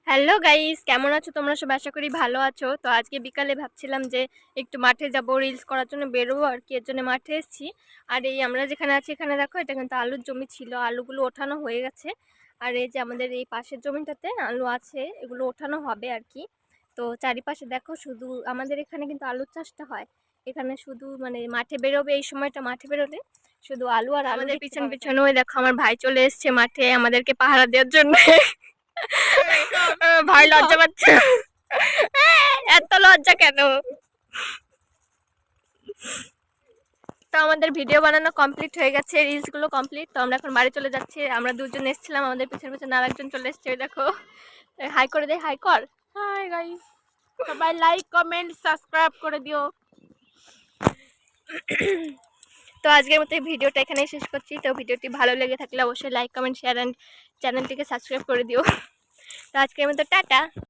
Hello guys, কেমন আছো তোমরা? সব আশা করি ভালো আছো। তো আজকে বিকালে ভাবছিলাম যে একটু মাঠে যাব, রিলস করার জন্য বেরোবো আর কি, এর জন্য মাঠে এসেছি। আর এই আমরা যেখানে আছি এখানে দেখো, এটা কিন্তু আলুর জমি ছিল, আলুগুলো ওঠানো হয়ে গেছে। আর এই যে আমাদের এই পাশের জমিটাতে আলু আছে, এগুলো ওঠানো হবে আর কি। তো চারিপাশে দেখো, শুধু আমাদের এখানে কিন্তু আলুর চাষটা হয়। এখানে শুধু মানে মাঠে বেরোবে, এই সময়টা মাঠে বেরোলে শুধু আলু আর আলু। আমাদের পিছন পিছনে ওই দেখো আমার ভাই চলে এসছে মাঠে আমাদেরকে পাহারা দেওয়ার জন্য। ভাই লজ্জা পাচ্ছে। এত লজ্জা কেন? তো আমাদের ভিডিও বানানো কমপ্লিট হয়ে গেছে, রিলস গুলো কমপ্লিট। তো আমরা এখন বাড়ি চলে যাচ্ছি। আমরা দুজন এসেছিলাম, আমাদের পিছনে পিছনে আরেকজন চলে এসছে, ওই দেখো। হাই করে দে, হাই কর। হাই গাইস, সবাই লাইক কমেন্ট সাবস্ক্রাইব করে দিও। তো আজকের মতো এই ভিডিওটা এখানেই শেষ করছি। তো ভিডিওটি ভালো লেগে থাকলে অবশ্যই লাইক কমেন্ট শেয়ার অ্যান্ড চ্যানেলটিকে সাবস্ক্রাইব করে দিও। তো আজকের মতো টাটা।